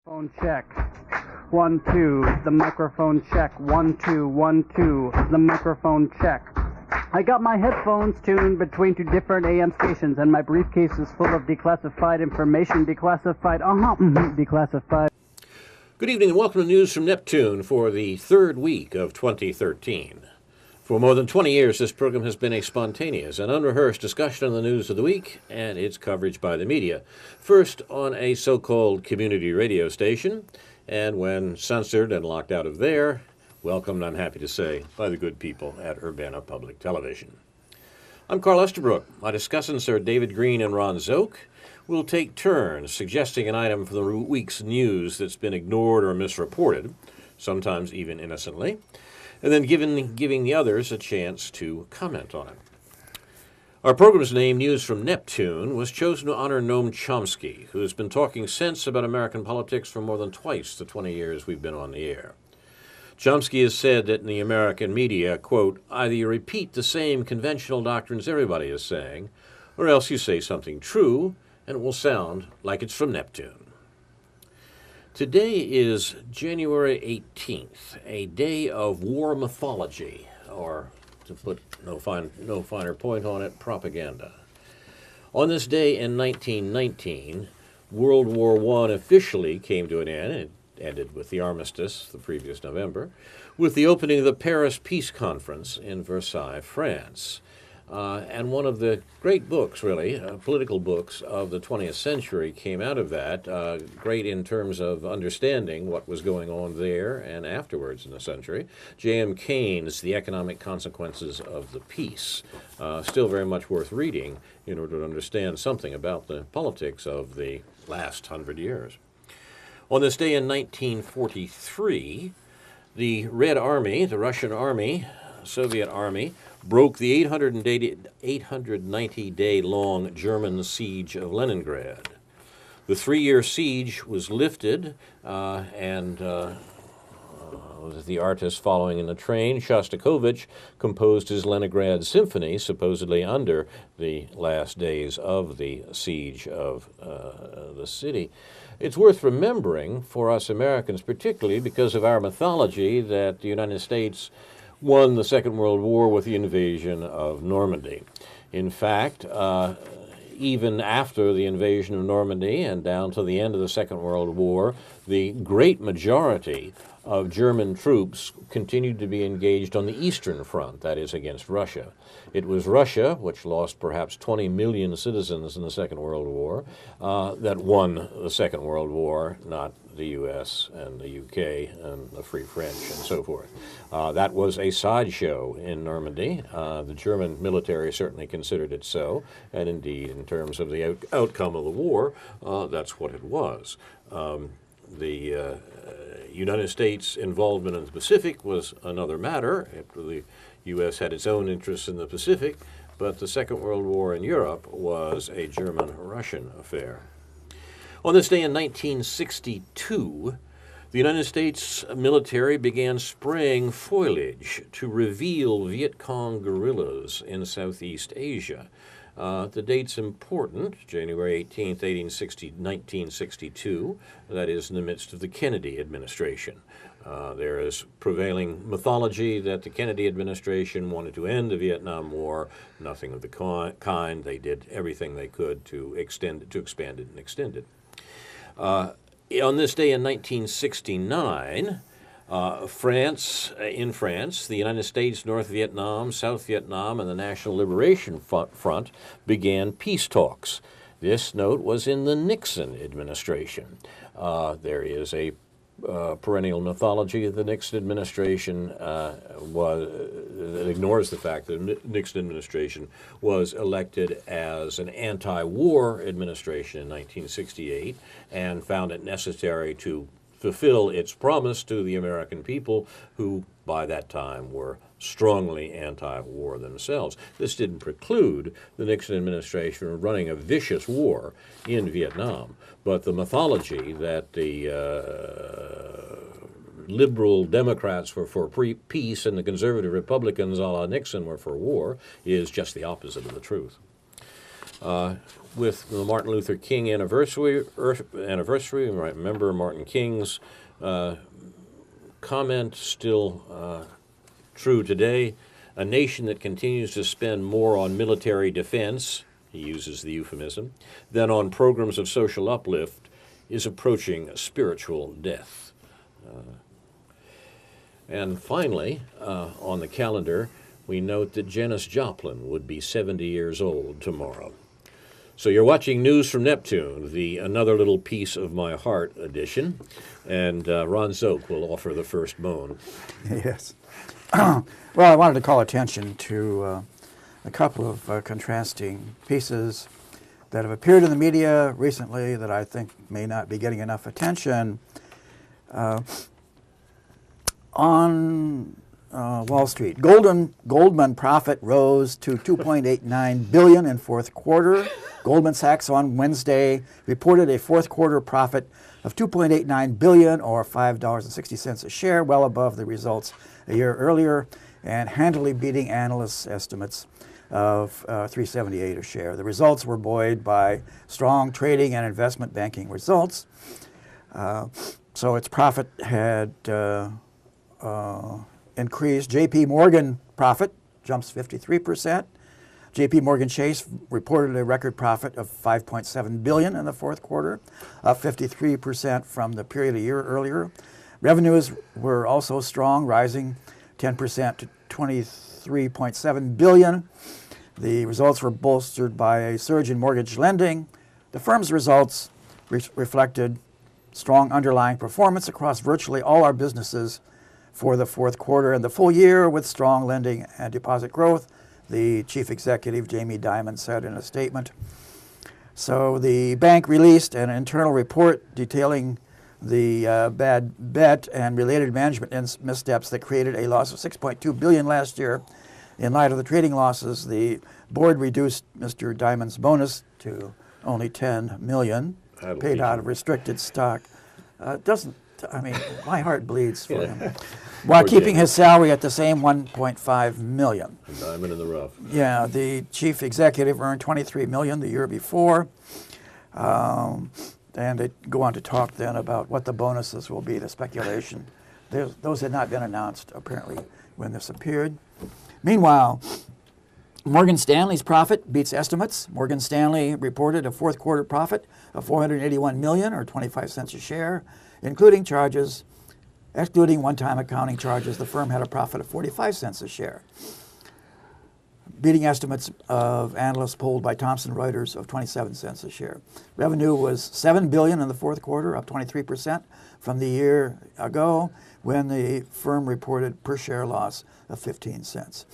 Phone check. 1, 2. The microphone check. 1, 2, 1, 2. The microphone check. I got my headphones tuned between two different AM stations, and my briefcase is full of declassified information. Declassified. Good evening and welcome to News from Neptune for the third week of 2013. For more than 20 years, this program has been a spontaneous and unrehearsed discussion on the news of the week and its coverage by the media. First on a so-called community radio station, and when censored and locked out of there, welcomed, I'm happy to say, by the good people at Urbana Public Television. I'm Carl Estabrook. My discussants are David Green and Ron Zoke. We'll take turns suggesting an item from the week's news that's been ignored or misreported, sometimes even innocently, and then giving the others a chance to comment on it. Our program's name, News from Neptune, was chosen to honor Noam Chomsky, who has been talking sense about American politics for more than twice the 20 years we've been on the air. Chomsky has said that in the American media, quote, either you repeat the same conventional doctrines everybody is saying, or else you say something true, and it will sound like it's from Neptune. Today is January 18th, a day of war mythology, or to put no finer point on it, propaganda. On this day in 1919, World War I officially came to an end. It ended with the armistice the previous November, with the opening of the Paris Peace Conference in Versailles, France. And one of the great books, really, political books of the 20th century came out of that, great in terms of understanding what was going on there and afterwards in the century. J.M. Keynes' The Economic Consequences of the Peace, still very much worth reading in order to understand something about the politics of the last 100 years. On this day in 1943, the Red Army, the Russian Army, Soviet Army, broke the 890-day-long German siege of Leningrad. The 3-year siege was lifted, and the artist following in the train, Shostakovich, composed his Leningrad Symphony, supposedly under the last days of the siege of the city. It's worth remembering for us Americans, particularly because of our mythology, that the United States won the Second World War with the invasion of Normandy. In fact, even after the invasion of Normandy and down to the end of the Second World War, the great majority of German troops continued to be engaged on the Eastern Front, that is, against Russia. It was Russia, which lost perhaps 20 million citizens in the Second World War, that won the Second World War, not the U.S. and the U.K. and the Free French and so forth. That was a sideshow in Normandy. The German military certainly considered it so, and indeed, in terms of the outcome of the war, that's what it was. The United States' involvement in the Pacific was another matter. The U.S. had its own interests in the Pacific, but the Second World War in Europe was a German-Russian affair. On this day in 1962, the United States military began spraying foliage to reveal Viet Cong guerrillas in Southeast Asia. The date's important, January 18th, 1962, that is in the midst of the Kennedy administration. There is prevailing mythology that the Kennedy administration wanted to end the Vietnam War. Nothing of the kind. They did everything they could to expand it and extend it. On this day in 1969, in France, the United States, North Vietnam, South Vietnam, and the National Liberation Front began peace talks. This note was in the Nixon administration. There is a perennial mythology of the Nixon administration that ignores the fact that the Nixon administration was elected as an anti-war administration in 1968 and found it necessary to fulfill its promise to the American people, who by that time were strongly anti-war themselves. This didn't preclude the Nixon administration from running a vicious war in Vietnam, but the mythology that the liberal Democrats were for peace and the conservative Republicans a la Nixon were for war is just the opposite of the truth. with the Martin Luther King anniversary, remember Martin King's comment still true today. A nation that continues to spend more on military defense, he uses the euphemism, than on programs of social uplift is approaching spiritual death. And finally, on the calendar, we note that Janis Joplin would be 70 years old tomorrow. So you're watching News from Neptune, the Another Little Piece of My Heart edition, and Ron Zook will offer the first moan. Yes. Well, I wanted to call attention to a couple of contrasting pieces that have appeared in the media recently that I think may not be getting enough attention. On Wall Street, Goldman profit rose to $2.89 billion in fourth quarter. Goldman Sachs on Wednesday reported a fourth quarter profit of $2.89 billion, or $5.60 a share, well above the results a year earlier, and handily beating analysts' estimates of $3.78 a share. The results were buoyed by strong trading and investment banking results. So its profit had increased. J.P. Morgan profit jumps 53%. J.P. Morgan Chase reported a record profit of $5.7 billion in the fourth quarter, up 53% from the period a year earlier. Revenues were also strong, rising 10% to $23.7 billion. The results were bolstered by a surge in mortgage lending. The firm's results reflected strong underlying performance across virtually all our businesses for the fourth quarter and the full year, with strong lending and deposit growth, the chief executive, Jamie Dimon, said in a statement. So the bank released an internal report detailing the bad bet and related management missteps that created a loss of $6.2 billion last year. In light of the trading losses, the board reduced Mr. Dimon's bonus to only $10 million, paid out of restricted stock. My heart bleeds for him. While keeping his salary at the same $1.5 million. A diamond in the rough. Yeah, the chief executive earned $23 million the year before. And they go on to talk then about what the bonuses will be, the speculation. Those had not been announced, apparently, when this appeared. Meanwhile, Morgan Stanley's profit beats estimates. Morgan Stanley reported a fourth quarter profit of $481 million, or 25 cents a share, including charges. Excluding one-time accounting charges, the firm had a profit of 45 cents a share, beating estimates of analysts polled by Thomson Reuters of 27 cents a share. Revenue was $7 billion in the fourth quarter, up 23% from the year ago, when the firm reported per share loss of 15 cents.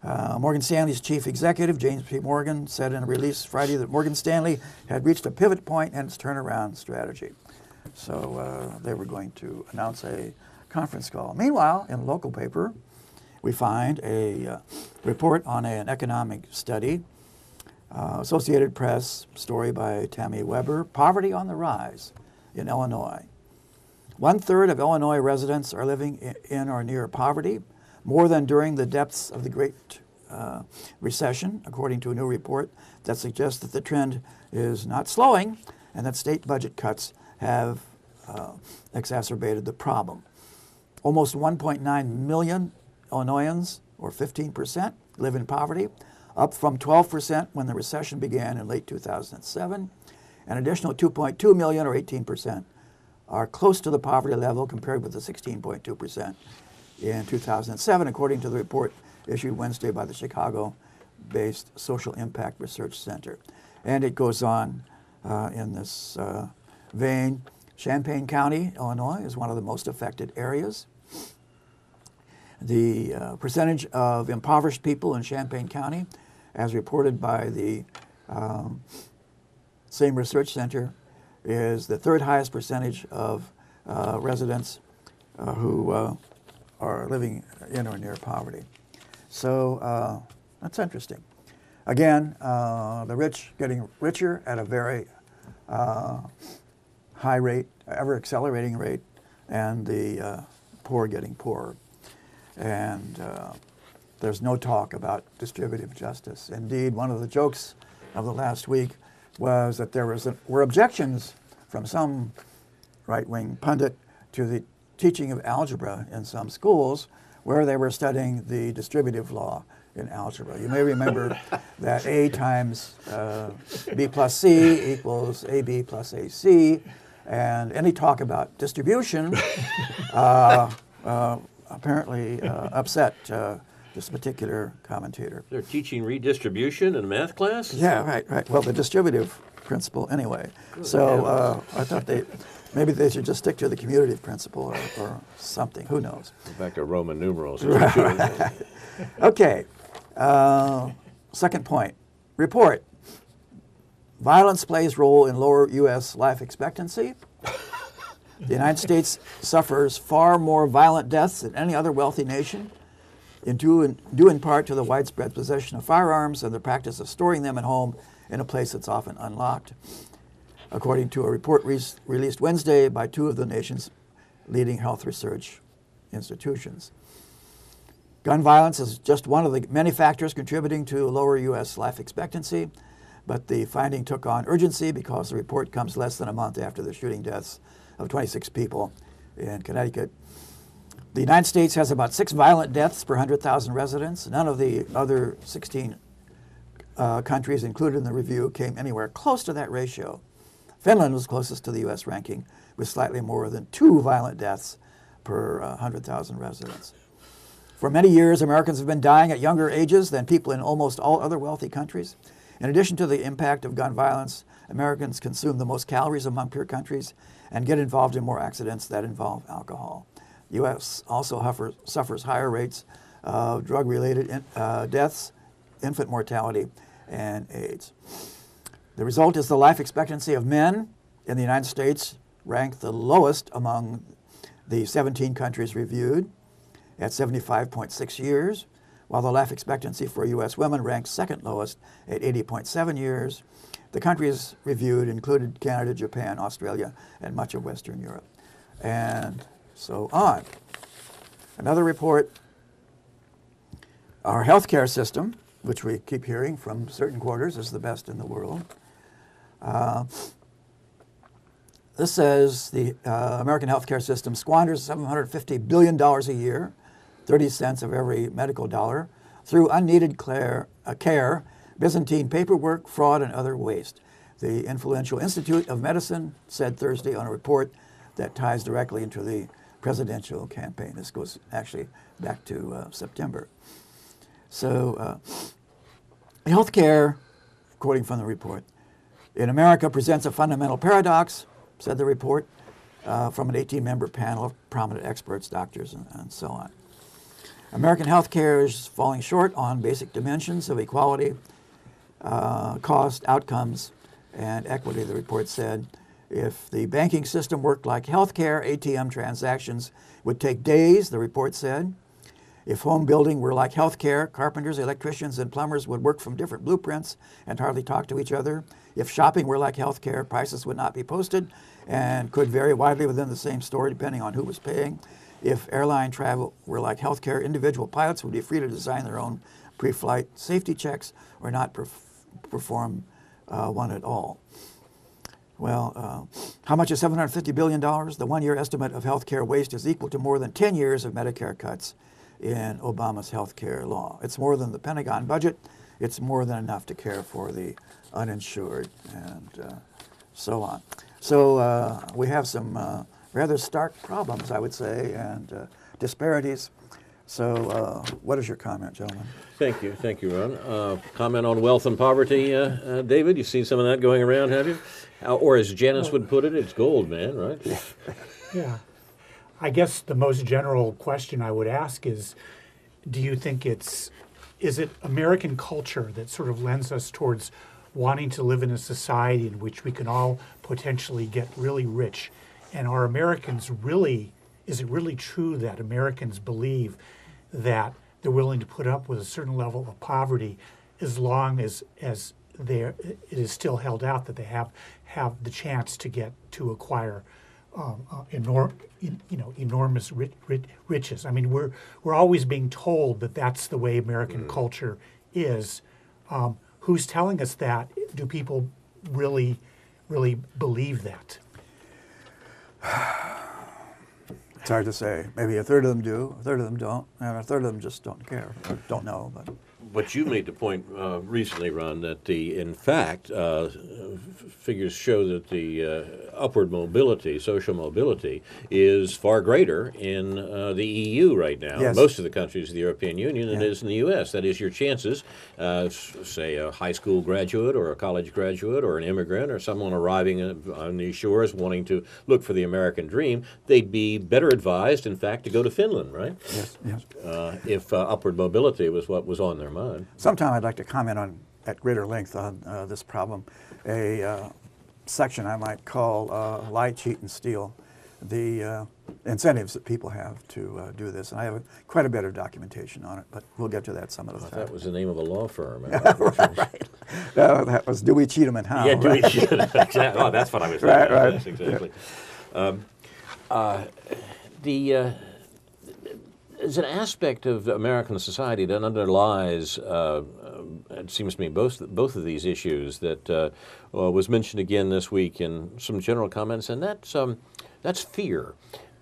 Morgan Stanley's chief executive, James P. Morgan, said in a release Friday that Morgan Stanley had reached a pivot point in its turnaround strategy. So they were going to announce a conference call. Meanwhile, in a local paper, we find a report on an economic study, Associated Press story by Tammy Weber, Poverty on the Rise in Illinois. 1/3 of Illinois residents are living in or near poverty, more than during the depths of the Great Recession, according to a new report that suggests that the trend is not slowing and that state budget cuts have exacerbated the problem. Almost 1.9 million Illinoisans, or 15%, live in poverty, up from 12% when the recession began in late 2007. An additional 2.2 million, or 18%, are close to the poverty level compared with the 16.2% in 2007, according to the report issued Wednesday by the Chicago-based Social Impact Research Center. And it goes on in this vein. Champaign County, Illinois, is one of the most affected areas. The percentage of impoverished people in Champaign County, as reported by the same research center, is the third highest percentage of residents who are living in or near poverty. So that's interesting. Again, the rich getting richer at a very high rate, ever accelerating rate, and the poor getting poorer. And there's no talk about distributive justice. Indeed, one of the jokes of the last week was that there were objections from some right-wing pundit to the teaching of algebra in some schools where they were studying the distributive law in algebra. You may remember that A times B plus C equals AB plus AC, and any talk about distribution apparently upset this particular commentator. They're teaching redistribution in a math class? Yeah, right. Well, the distributive principle anyway. So I thought maybe they should just stick to the commutative principle or something. Who knows? Back to Roman numerals. Right. Okay. Second point. Report. Violence plays role in lower U.S. life expectancy. The United States suffers far more violent deaths than any other wealthy nation, due in part to the widespread possession of firearms and the practice of storing them at home in a place that's often unlocked, according to a report released Wednesday by two of the nation's leading health research institutions. Gun violence is just one of the many factors contributing to lower U.S. life expectancy, but the finding took on urgency because the report comes less than a month after the shooting deaths of 26 people in Connecticut. The United States has about 6 violent deaths per 100,000 residents. None of the other 16 countries included in the review came anywhere close to that ratio. Finland was closest to the U.S. ranking with slightly more than 2 violent deaths per 100,000 residents. For many years, Americans have been dying at younger ages than people in almost all other wealthy countries. In addition to the impact of gun violence, Americans consume the most calories among peer countries and get involved in more accidents that involve alcohol. The U.S. also suffers higher rates of drug-related deaths, infant mortality, and AIDS. The result is the life expectancy of men in the United States ranked the lowest among the 17 countries reviewed at 75.6 years, while the life expectancy for U.S. women ranked second lowest at 80.7 years. The countries reviewed included Canada, Japan, Australia, and much of Western Europe, and so on. Another report, our healthcare system, which we keep hearing from certain quarters is the best in the world. This says the American healthcare system squanders $750 billion a year, 30 cents of every medical dollar, through unneeded care, Byzantine paperwork, fraud, and other waste. The influential Institute of Medicine said Thursday on a report that ties directly into the presidential campaign. This goes actually back to September. So healthcare, quoting from the report, in America presents a fundamental paradox, said the report, from an 18-member panel of prominent experts, doctors, and so on. American healthcare is falling short on basic dimensions of equality, cost, outcomes, and equity, the report said. If the banking system worked like healthcare, ATM transactions would take days, the report said. If home building were like healthcare, carpenters, electricians, and plumbers would work from different blueprints and hardly talk to each other. If shopping were like healthcare, prices would not be posted and could vary widely within the same store depending on who was paying. If airline travel were like healthcare, individual pilots would be free to design their own pre-flight safety checks or not perform one at all. Well, how much is $750 billion? The one-year estimate of healthcare waste is equal to more than 10 years of Medicare cuts in Obama's healthcare law. It's more than the Pentagon budget. It's more than enough to care for the uninsured and so on. So we have some rather stark problems, I would say, and disparities. So what is your comment, gentlemen? Thank you, Ron. Comment on wealth and poverty, David? You've seen some of that going around, have you? Or as Janice would put it, it's gold, man, right? Yeah. I guess the most general question I would ask is, do you think is it American culture that sort of lends us towards wanting to live in a society in which we can all potentially get really rich? And are Americans really, is it really true that Americans believe that they're willing to put up with a certain level of poverty as long as it is still held out that they have the chance to acquire enormous riches? I mean, we're always being told that that's the way American culture is. who's telling us that? Do people really believe that? It's hard to say. Maybe a third of them do, a third of them don't, and a third of them just don't care, or don't know. But you made the point recently, Ron, that in fact, figures show that the upward mobility, social mobility, is far greater in the EU right now. Yes. Most of the countries of the European Union, than it is in the U.S. That is, your chances, say a high school graduate or a college graduate or an immigrant or someone arriving on these shores wanting to look for the American dream, they'd be better advised, in fact, to go to Finland, right? Yes, yes. If upward mobility was what was on their mind. Sometime I'd like to comment on at greater length on this problem. A section I might call lie, cheat, and steal. The incentives that people have to do this. And I have quite a bit of documentation on it, but we'll get to that some other time. That was the name of a law firm. Right. That was Do We Cheat 'Em and How? Yeah, do we cheat 'em? Exactly. Oh, that's what I was thinking. Right. Yes, exactly. There's an aspect of American society that underlies, it seems to me, both of these issues that was mentioned again this week in some general comments, and that's fear.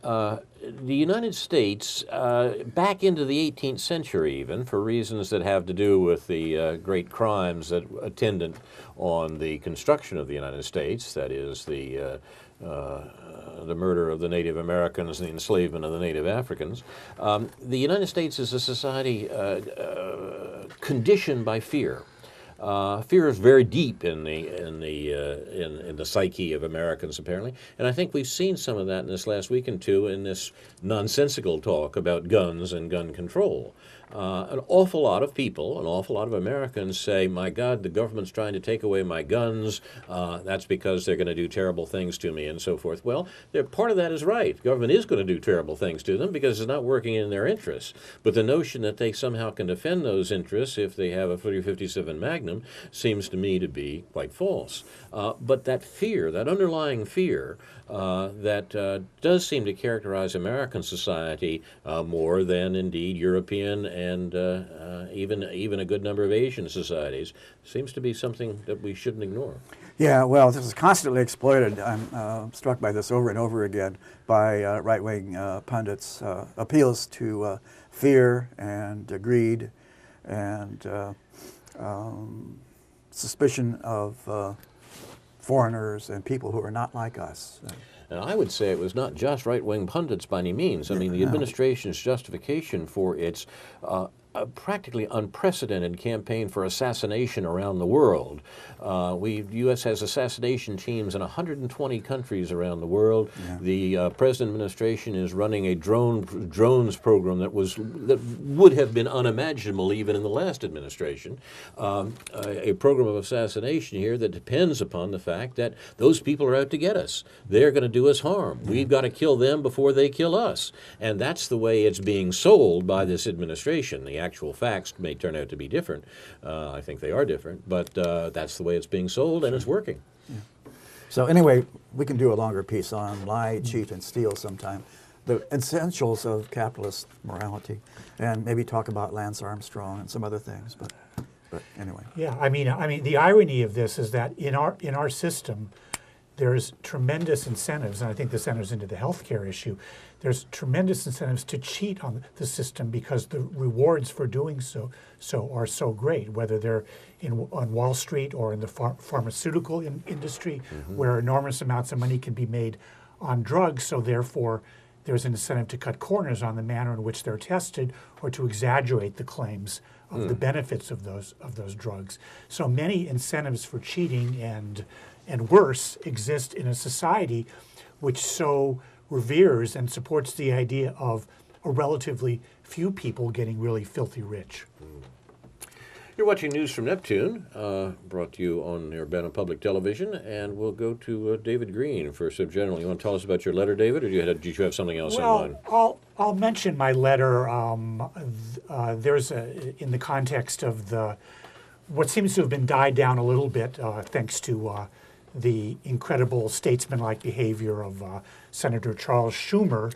The United States, back into the 18th century even, for reasons that have to do with the great crimes that attendant on the construction of the United States, that is the murder of the Native Americans and the enslavement of the Native Africans. The United States is a society conditioned by fear. Fear is very deep in the psyche of Americans, apparently, and I think we've seen some of that in this last week and two in this nonsensical talk about guns and gun control. An awful lot of people, an awful lot of Americans say, my God, the government's trying to take away my guns. That's because they're going to do terrible things to me and so forth. Well, part of that is right. The government is going to do terrible things to them because it's not working in their interests. But the notion that they somehow can defend those interests if they have a .357 Magnum seems to me to be quite false. But that fear, that underlying fear, that does seem to characterize American society more than indeed European and even a good number of Asian societies, seems to be something that we shouldn't ignore. Yeah, well, this is constantly exploited. I'm struck by this over and over again by right-wing pundits. Appeals to fear and greed and suspicion of foreigners and people who are not like us. And I would say it was not just right-wing pundits by any means. I mean, the administration's justification for its practically unprecedented campaign for assassination around the world. The U.S. has assassination teams in 120 countries around the world. Yeah. The President administration is running a drones program that would have been unimaginable even in the last administration. A program of assassination here that depends upon the fact that those people are out to get us. They're going to do us harm. Yeah. We've got to kill them before they kill us. And that's the way it's being sold by this administration. The actual facts may turn out to be different. I think they are different, but that's the way it's being sold, and it's working. Yeah. So anyway, we can do a longer piece on lie, cheat, and steal sometime. The essentials of capitalist morality, and maybe talk about Lance Armstrong and some other things. But anyway. Yeah, I mean, the irony of this is that in our system, there's tremendous incentives, and I think this enters into the healthcare issue. There's tremendous incentives to cheat on the system because the rewards for doing so are so great, whether they're on Wall Street or in the pharmaceutical industry, where enormous amounts of money can be made on drugs. So therefore, there's an incentive to cut corners on the manner in which they're tested or to exaggerate the claims of the benefits of those drugs. So many incentives for cheating and worse exist in a society which so reveres and supports the idea of a relatively few people getting really filthy rich. You're watching News from Neptune, brought to you on Urbana Public Television, and we'll go to David Green for some general. You want to tell us about your letter, David, or did you have something else in mind? I'll mention my letter. There's in the context of what seems to have been died down a little bit thanks to the incredible statesman-like behavior of Senator Charles Schumer.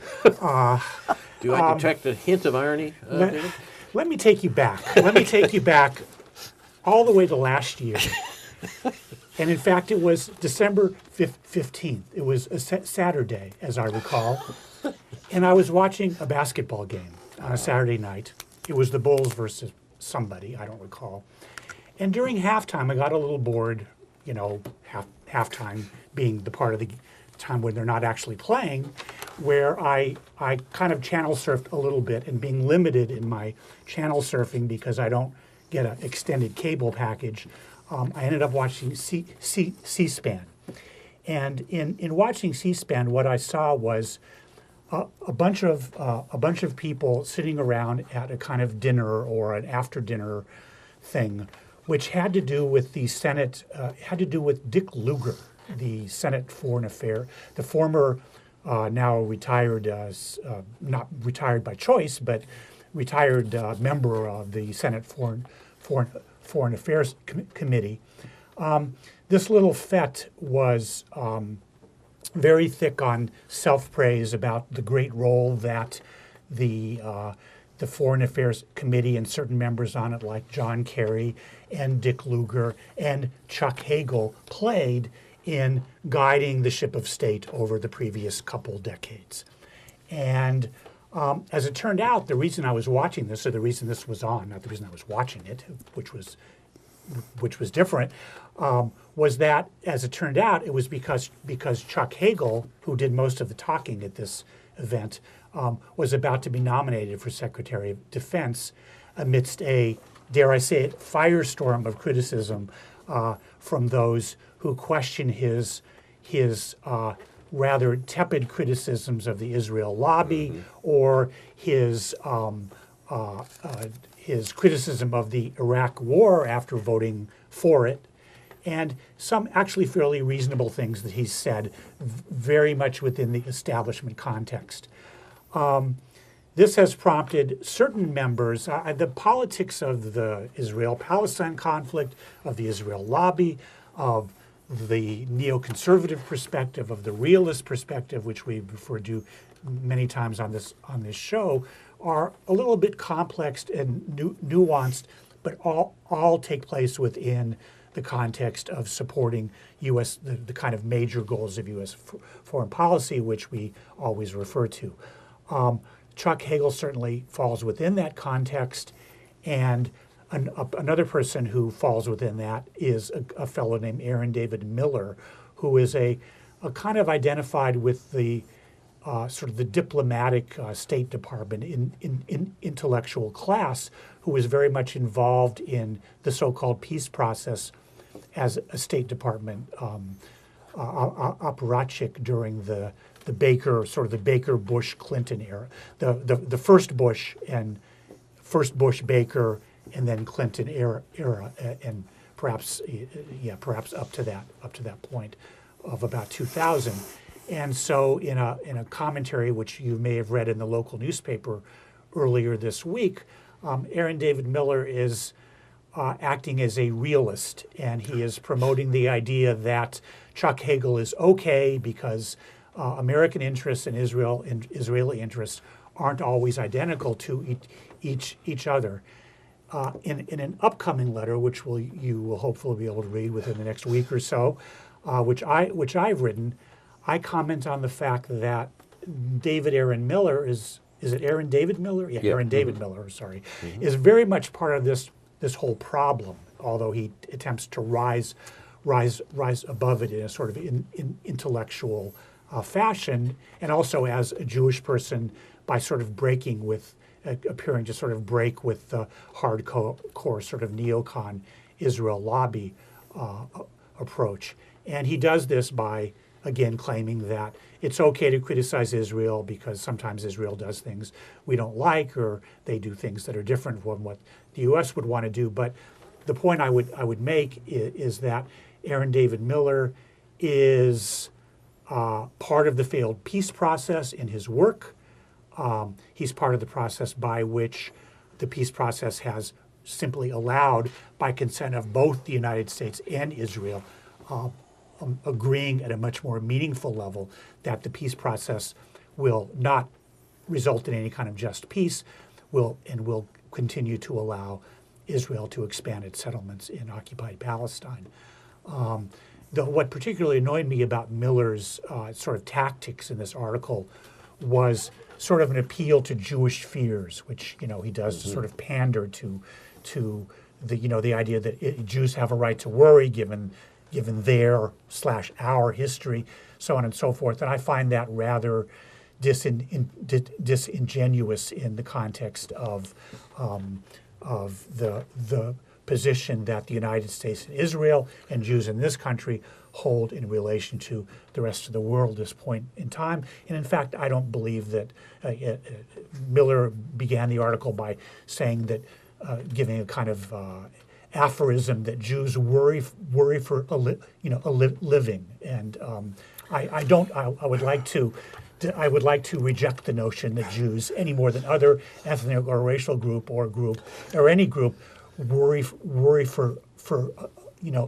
Do I detect a hint of irony, David? Let me take you back. Let me take you back all the way to last year. And in fact, it was December 15th. It was a Saturday, as I recall. And I was watching a basketball game on a Saturday night. It was the Bulls versus somebody, I don't recall. And during halftime, I got a little bored, you know, halftime being the part of the time when they're not actually playing, where I kind of channel surfed a little bit, and being limited in my channel surfing because I don't get an extended cable package, I ended up watching C-SPAN. And in watching C-SPAN, what I saw was a bunch of people sitting around at a kind of dinner or an after dinner thing, which had to do with the Senate, had to do with Dick Lugar, the Senate Foreign Affairs, the former, now retired, not retired by choice, but retired member of the Senate Foreign Affairs Committee. This little fete was very thick on self-praise about the great role that the Foreign Affairs Committee and certain members on it, like John Kerry and Dick Lugar and Chuck Hagel, played in guiding the ship of state over the previous couple decades. And as it turned out, the reason I was watching this, or the reason this was on, not the reason I was watching it, which was different, was that, as it turned out, it was because Chuck Hagel, who did most of the talking at this event, was about to be nominated for Secretary of Defense amidst a, dare I say it, firestorm of criticism from those who question his rather tepid criticisms of the Israel lobby, or his criticism of the Iraq war after voting for it, and some actually fairly reasonable things that he said, very much within the establishment context. This has prompted certain members, the politics of the Israel-Palestine conflict, of the Israel lobby, of the neoconservative perspective, of the realist perspective, which we've referred to many times on this show, are a little bit complex and nuanced, but all take place within the context of supporting U.S. the kind of major goals of U.S. foreign policy, which we always refer to. Chuck Hagel certainly falls within that context, and another person who falls within that is a fellow named Aaron David Miller, who is a kind of identified with the sort of the diplomatic State Department in intellectual class, who was very much involved in the so-called peace process as a State Department apparatchik during the Baker, sort of the Baker-Bush-Clinton era, the first Bush Baker, and then Clinton era, and perhaps up to that point of about 2000. And so in a commentary which you may have read in the local newspaper earlier this week, Aaron David Miller is acting as a realist, and he is promoting the idea that Chuck Hagel is okay because American interests and Israeli interests aren't always identical to each other. In an upcoming letter, which you will hopefully be able to read within the next week or so, which I've written, I comment on the fact that David Aaron Miller is it Aaron David Miller? Yeah. Aaron David Miller, sorry, is very much part of this whole problem, although he attempts to rise above it in a sort of intellectual fashion, and also as a Jewish person by sort of appearing to sort of break with the hardcore sort of neocon Israel lobby approach. And he does this by, again, claiming that it's okay to criticize Israel because sometimes Israel does things we don't like, or they do things that are different from what the U.S. would want to do. But the point I would make is that Aaron David Miller is part of the failed peace process in his work. He's part of the process by which the peace process has simply allowed, by consent of both the United States and Israel, agreeing at a much more meaningful level that the peace process will not result in any kind of just peace, will continue to allow Israel to expand its settlements in occupied Palestine. What particularly annoyed me about Miller's sort of tactics in this article was sort of an appeal to Jewish fears, which he does to sort of pander to the idea that Jews have a right to worry given their/our history, so on and so forth. And I find that rather disingenuous in the context of the position that the United States and Israel and Jews in this country hold in relation to the rest of the world at this point in time. And in fact, I don't believe that Miller began the article by saying that, giving a kind of aphorism that Jews worry for a living. And I would like to reject the notion that Jews, any more than other ethnic or racial group or any group, worry for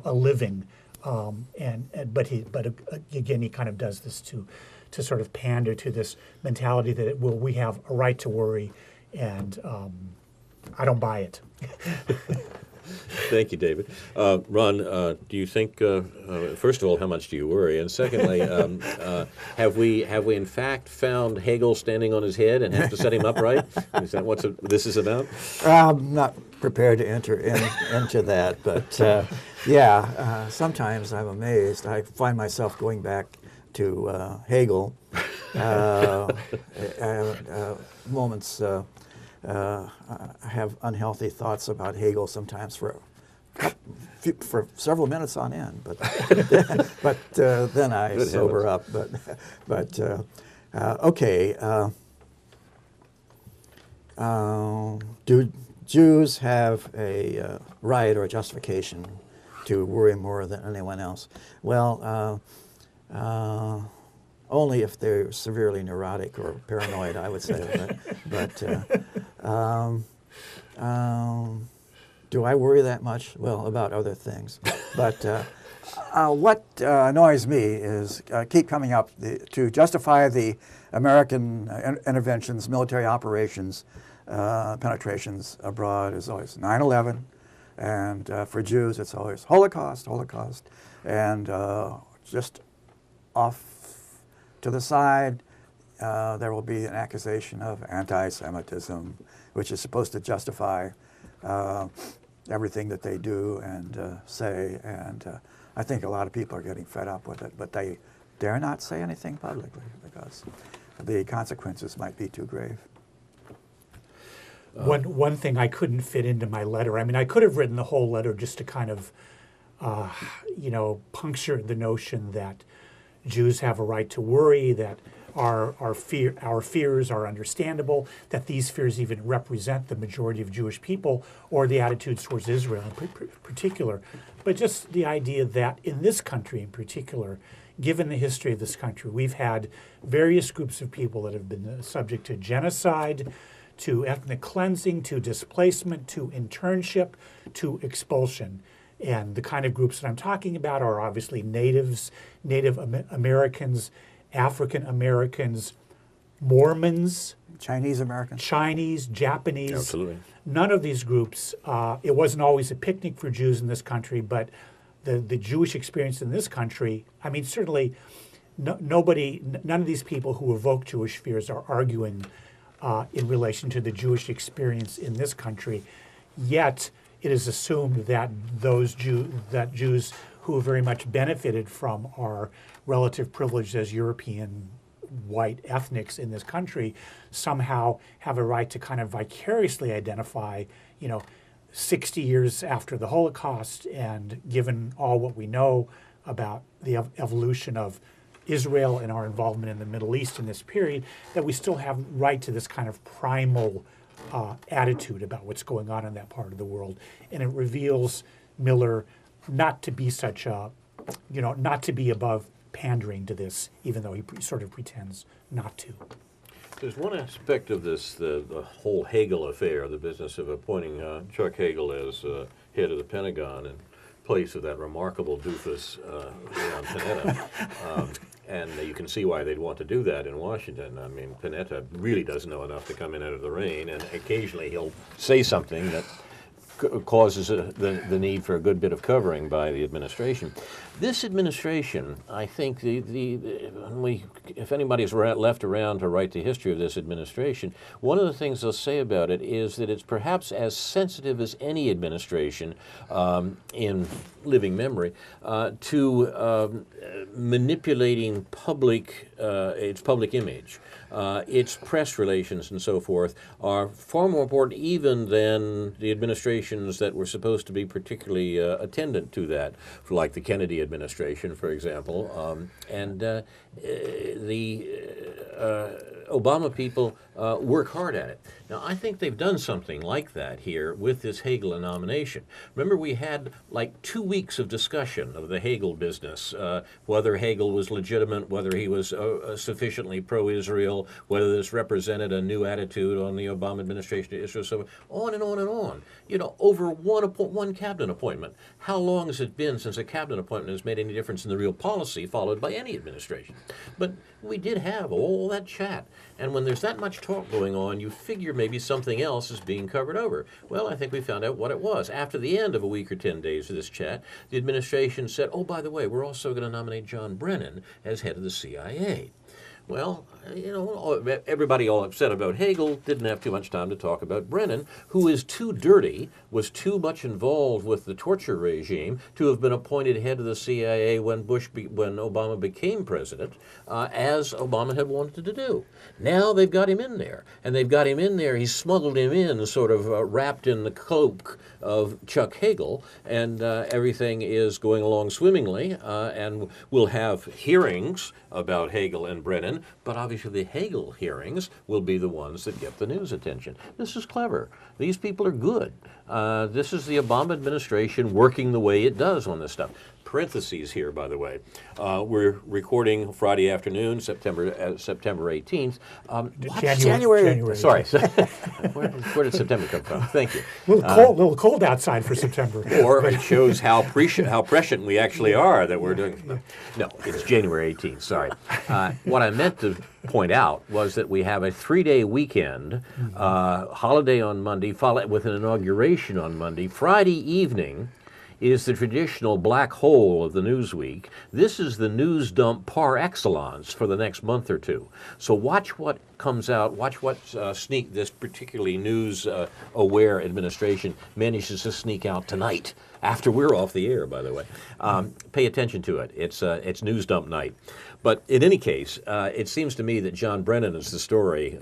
a living. But again, he kind of does this to sort of pander to this mentality that we have a right to worry, and I don't buy it. Thank you, David. Ron, do you think, first of all, how much do you worry? And secondly, have we in fact found Hegel standing on his head and have to set him upright? Is that what this is about? I'm not prepared to enter into that, but sometimes I'm amazed. I find myself going back to Hegel. Moments. I have unhealthy thoughts about Hegel sometimes for several minutes on end, but then I Good sober heavens. up. Okay. Do Jews have a right or a justification to worry more than anyone else? Well, only if they're severely neurotic or paranoid, I would say. Do I worry that much? Well, about other things. But what annoys me is keep coming up to justify the American interventions, military operations, penetrations abroad is always 9/11, and for Jews it's always Holocaust, and just off to the side, there will be an accusation of anti-Semitism, which is supposed to justify everything that they do and say. And I think a lot of people are getting fed up with it, but they dare not say anything publicly because the consequences might be too grave. One thing I couldn't fit into my letter. I mean, I could have written the whole letter just to kind of, puncture the notion that Jews have a right to worry, that our fears are understandable, that these fears even represent the majority of Jewish people or the attitudes towards Israel in particular. But just the idea that in this country in particular, given the history of this country, we've had various groups of people that have been subject to genocide, to ethnic cleansing, to displacement, to internship, to expulsion. And the kind of groups that I'm talking about are obviously Native Americans, African Americans, Mormons, Chinese Americans, Japanese. Absolutely. None of these groups, it wasn't always a picnic for Jews in this country, but the Jewish experience in this country, I mean, certainly none of these people who evoke Jewish fears are arguing in relation to the Jewish experience in this country. Yet it is assumed that Jews who have very much benefited from our relative privilege as European white ethnics in this country somehow have a right to kind of vicariously identify, 60 years after the Holocaust, and given all what we know about the evolution of Israel and our involvement in the Middle East in this period, that we still have right to this kind of primal attitude about what's going on in that part of the world. And it reveals Miller not to be such a, not to be above pandering to this, even though he sort of pretends not to. There's one aspect of this, the whole Hagel affair, the business of appointing Chuck Hagel as head of the Pentagon in place of that remarkable doofus Leon Panetta. And you can see why they'd want to do that in Washington. I mean, Panetta really doesn't know enough to come in out of the rain, and occasionally he'll say something that causes the need for a good bit of covering by the administration. This administration, I think, if anybody's left around to write the history of this administration, one of the things they'll say about it is that it's perhaps as sensitive as any administration in living memory to manipulating its public image. Its press relations and so forth are far more important even than the administrations that were supposed to be particularly attendant to that, like the Kennedy administration, for example. The Obama people work hard at it. Now, I think they've done something like that here with this Hagel nomination. Remember, we had like 2 weeks of discussion of the Hagel business, whether Hagel was legitimate, whether he was sufficiently pro-Israel, whether this represented a new attitude on the Obama administration to Israel, so on and on and on. You know, over one cabinet appointment. How long has it been since a cabinet appointment has made any difference in the real policy followed by any administration? But we did have all that chat. And when there's that much talk going on, you figure maybe something else is being covered over. Well, I think we found out what it was. After the end of a week or 10 days of this chat, the administration said, oh, by the way, we're also going to nominate John Brennan as head of the CIA. Well, you know, everybody all upset about Hagel didn't have too much time to talk about Brennan, who is too dirty, was too much involved with the torture regime to have been appointed head of the CIA when Obama became president, as Obama had wanted to do. Now they've got him in there, and they've got him in there. He's smuggled him in, sort of wrapped in the cloak of Chuck Hagel, and everything is going along swimmingly, and we'll have hearings about Hagel and Brennan, but obviously the Hagel hearings will be the ones that get the news attention. This is clever. These people are good. This is the Obama administration working the way it does on this stuff. Parentheses here, by the way. We're recording Friday afternoon, September 18th. January. Sorry. Where did September come from? Thank you. A little cold outside for September. Or it shows how prescient we actually are that we're doing. No, it's January 18th. Sorry. What I meant to point out was that we have a 3-day weekend, holiday on Monday, followed with an inauguration on Monday. Friday evening is the traditional black hole of the news week. This is the news dump par excellence for the next month or two. So watch what comes out, watch what this particularly news-aware administration manages to sneak out tonight, after we're off the air, by the way. Pay attention to it. It's news dump night. But in any case, it seems to me that John Brennan is the story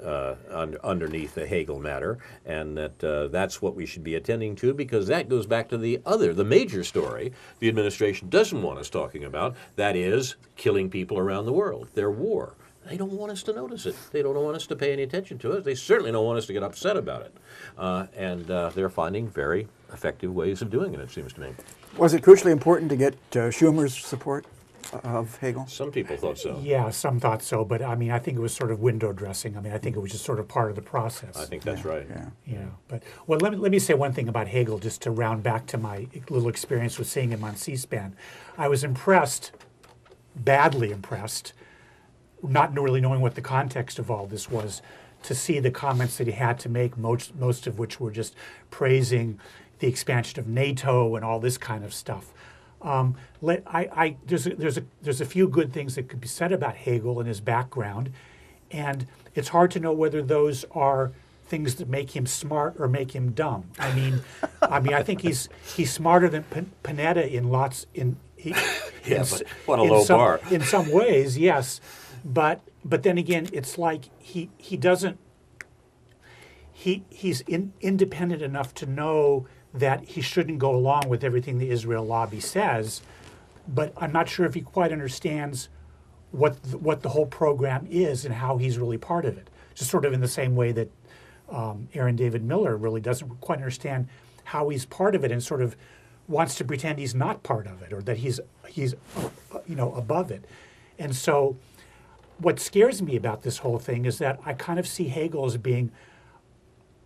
underneath the Hagel matter, and that's what we should be attending to, because that goes back to the major story the administration doesn't want us talking about, that is killing people around the world, their war. They don't want us to notice it. They don't want us to pay any attention to it. They certainly don't want us to get upset about it. And they're finding very effective ways of doing it, it seems to me. Was it crucially important to get Schumer's support of Hagel? Some people thought so. Yeah, some thought so, but I mean, I think it was sort of window dressing. I mean, I think it was just sort of part of the process. I think that's right. Yeah. Yeah, but well, let me say one thing about Hagel, just to round back to my little experience with seeing him on C-SPAN. I was impressed, badly impressed, not really knowing what the context of all this was, to see the comments that he had to make, most of which were just praising the expansion of NATO and all this kind of stuff. There's a few good things that could be said about Hagel and his background, and it's hard to know whether those are things that make him smart or make him dumb. I mean, I think he's smarter than Panetta in lots But what a low bar. In some ways, yes, but then again, it's like he's independent enough to know that he shouldn't go along with everything the Israel lobby says, but I'm not sure if he quite understands what the whole program is and how he's really part of it. Just sort of in the same way that Aaron David Miller really doesn't quite understand how he's part of it, and sort of wants to pretend he's not part of it, or that he's above it. And so what scares me about this whole thing is that I kind of see Hagel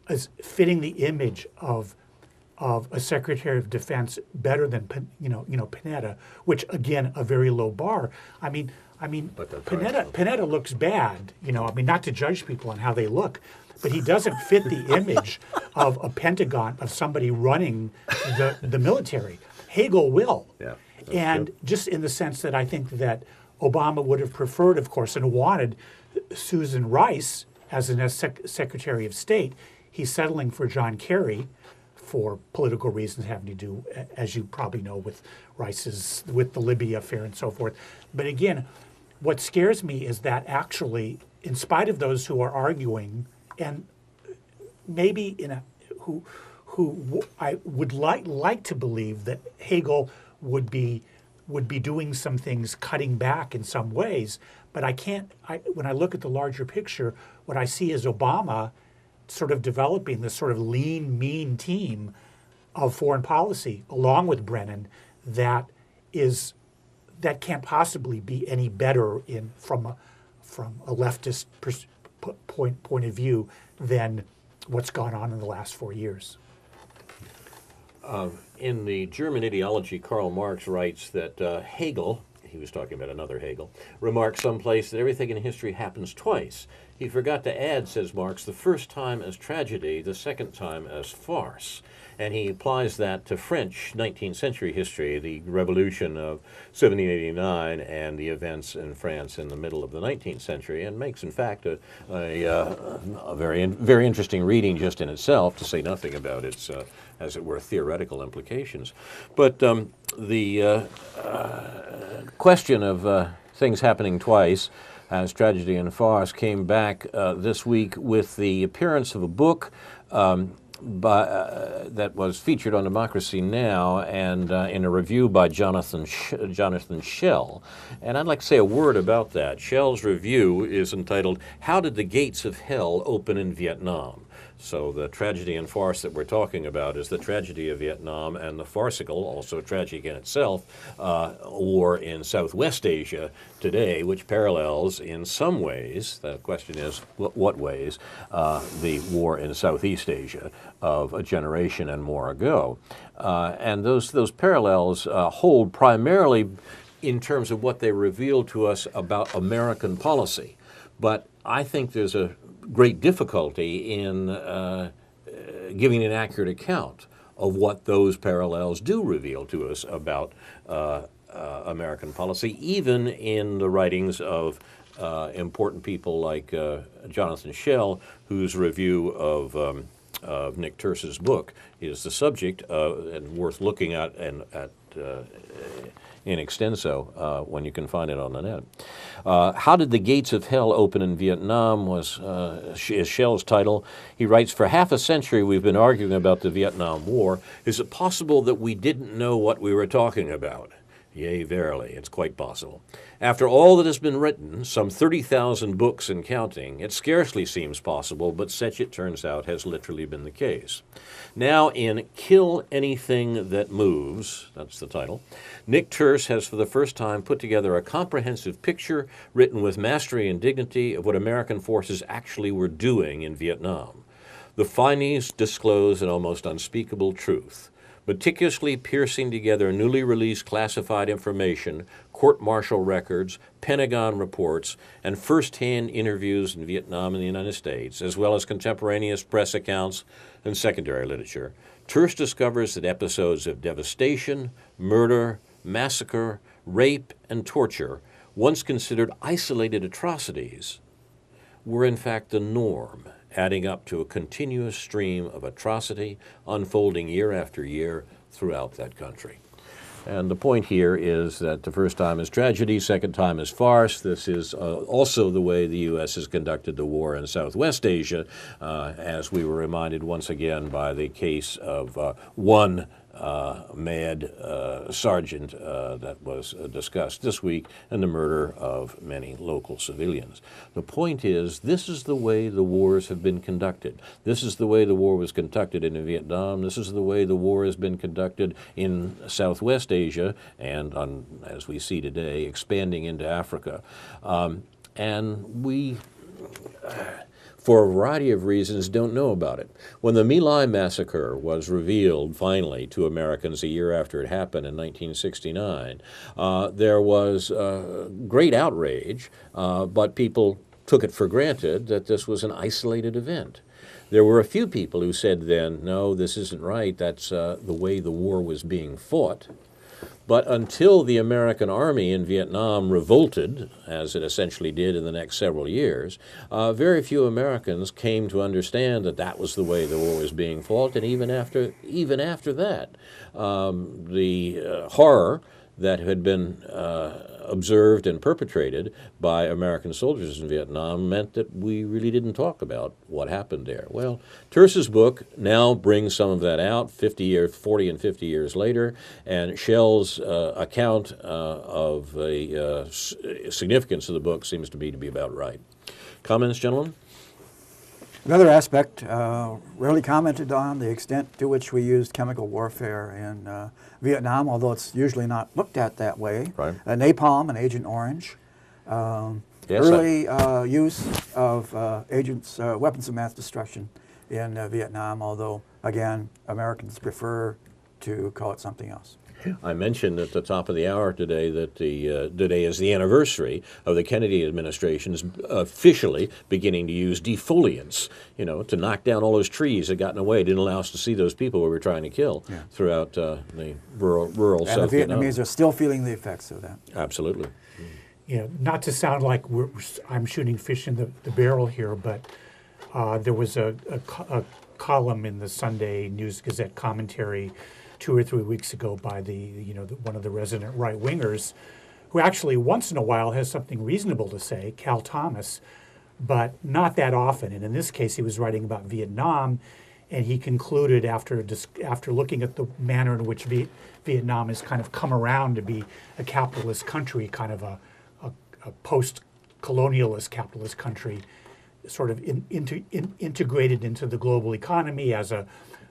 as fitting the image of a Secretary of Defense better than Panetta, which again, a very low bar. I mean, Panetta looks bad. Not to judge people on how they look, but he doesn't fit the image of a Pentagon, of somebody running the military. Hagel will. Yeah, and true. just in the sense that I think that Obama would have preferred, of course, and wanted Susan Rice as an Secretary of State. He's settling for John Kerry for political reasons having to do, as you probably know, with the Libya affair and so forth. But again, what scares me is that actually, in spite of those who are arguing, and maybe who I would like to believe that Hagel would be doing some things, cutting back in some ways, but when I look at the larger picture, what I see is Obama sort of developing this sort of lean, mean team of foreign policy, along with Brennan, that can't possibly be any better from a leftist point of view than what's gone on in the last 4 years. In the German ideology, Karl Marx writes that Hegel, he was talking about another Hegel, remarks someplace that everything in history happens twice. He forgot to add, says Marx, the first time as tragedy, the second time as farce. And he applies that to French 19th century history, the revolution of 1789 and the events in France in the middle of the 19th century, and makes, in fact, a very, very interesting reading just in itself, to say nothing about its, as it were, theoretical implications. But the question of things happening twice as tragedy and farce came back this week with the appearance of a book that was featured on Democracy Now! And in a review by Jonathan Schell. And I'd like to say a word about that. Schell's review is entitled, "How Did the Gates of Hell Open in Vietnam?" So the tragedy and farce that we're talking about is the tragedy of Vietnam and the farcical, also tragic in itself, war in Southwest Asia today, which parallels in some ways, the question is what ways, the war in Southeast Asia of a generation and more ago. And those parallels hold primarily in terms of what they reveal to us about American policy. But I think there's a great difficulty in giving an accurate account of what those parallels do reveal to us about American policy, even in the writings of important people like Jonathan Schell, whose review of Nick Turse's book is the subject and worth looking at in extenso when you can find it on the net. How Did the Gates of Hell Open in Vietnam is Schell's title. He writes, "For half a century we've been arguing about the Vietnam War. Is it possible that we didn't know what we were talking about? Yea, verily, it's quite possible. After all that has been written, some 30,000 books and counting, it scarcely seems possible, but such it turns out has literally been the case." Now in Kill Anything That Moves, that's the title, Nick Turse has for the first time put together a comprehensive picture written with mastery and dignity of what American forces actually were doing in Vietnam. The findings disclose an almost unspeakable truth. Meticulously piercing together newly released classified information, court-martial records, Pentagon reports, and first-hand interviews in Vietnam and the United States, as well as contemporaneous press accounts and secondary literature, Turse discovers that episodes of devastation, murder, massacre, rape, and torture, once considered isolated atrocities, were in fact the norm, adding up to a continuous stream of atrocity unfolding year after year throughout that country. And the point here is that the first time is tragedy, second time is farce. This is also the way the U.S. has conducted the war in Southwest Asia, as we were reminded once again by the case of one mad sergeant that was discussed this week, and the murder of many local civilians. The point is, this is the way the wars have been conducted. This is the way the war was conducted in Vietnam. This is the way the war has been conducted in Southwest Asia, and as we see today, expanding into Africa. And we, for a variety of reasons, don't know about it. When the My Lai massacre was revealed finally to Americans a year after it happened in 1969, there was great outrage, but people took it for granted that this was an isolated event. There were a few people who said then, no, this isn't right, that's the way the war was being fought. But until the American army in Vietnam revolted, as it essentially did in the next several years, very few Americans came to understand that that was the way the war was being fought. And even after that, the horror that had been observed and perpetrated by American soldiers in Vietnam meant that we really didn't talk about what happened there. Well, Terce's book now brings some of that out 40 and 50 years later, and Shell's account of the significance of the book seems to be about right. Comments, gentlemen? Another aspect, rarely commented on, the extent to which we used chemical warfare in Vietnam, although it's usually not looked at that way. Right. Napalm and Agent Orange. Yes, early use of weapons of mass destruction in Vietnam, although, again, Americans prefer to call it something else. I mentioned at the top of the hour today that today is the anniversary of the Kennedy administration's officially beginning to use defoliants, to knock down all those trees that got in the way, didn't allow us to see those people we were trying to kill throughout the rural South Vietnam. And the Vietnamese are still feeling the effects of that. Absolutely. Not to sound like I'm shooting fish in the barrel here, but there was a column in the Sunday News Gazette commentary 2 or 3 weeks ago by one of the resident right-wingers, who actually once in a while has something reasonable to say, Cal Thomas, but not that often. And in this case, he was writing about Vietnam, and he concluded after looking at the manner in which Vietnam has kind of come around to be a capitalist country, kind of a post-colonialist capitalist country, sort of integrated into the global economy as a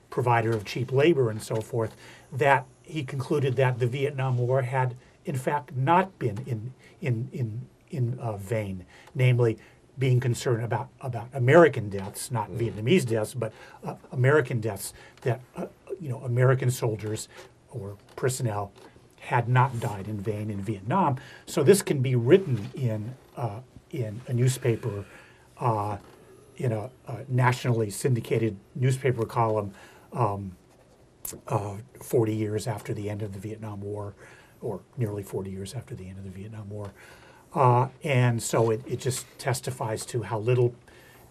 provider of cheap labor and so forth, that he concluded that the Vietnam War had, in fact, not been in vain, namely being concerned about American deaths, not Vietnamese deaths, but American deaths, that American soldiers or personnel had not died in vain in Vietnam. So this can be written in a newspaper, in a nationally syndicated newspaper column 40 years after the end of the Vietnam War, or nearly 40 years after the end of the Vietnam War. And so it just testifies to how little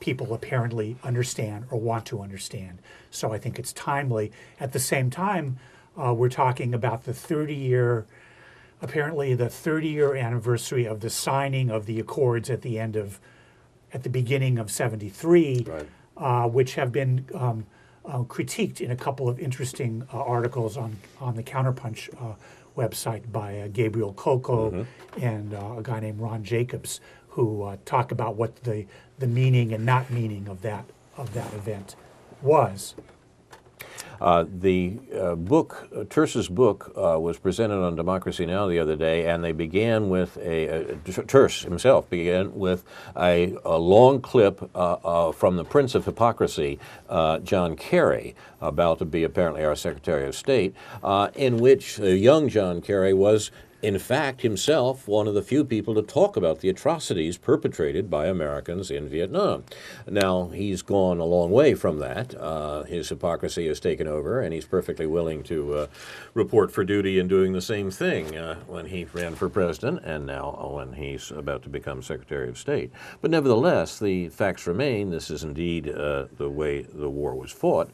people apparently understand or want to understand. So I think it's timely. At the same time, we're talking about the 30-year anniversary of the signing of the Accords at the beginning of '73, right. Which have been critiqued in a couple of interesting articles on the Counterpunch website by Gabriel Coco and a guy named Ron Jacobs, who talk about what the meaning and not meaning of that event was. The book, Terce's book, was presented on Democracy Now! The other day, and they began with Terce himself began with a long clip from the Prince of Hypocrisy, John Kerry, about to be apparently our Secretary of State, in which young John Kerry was, in fact, himself one of the few people to talk about the atrocities perpetrated by Americans in Vietnam. Now, he's gone a long way from that. His hypocrisy has taken over, and he's perfectly willing to report for duty in doing the same thing when he ran for president and now when he's about to become Secretary of State. But nevertheless, the facts remain. This is indeed the way the war was fought.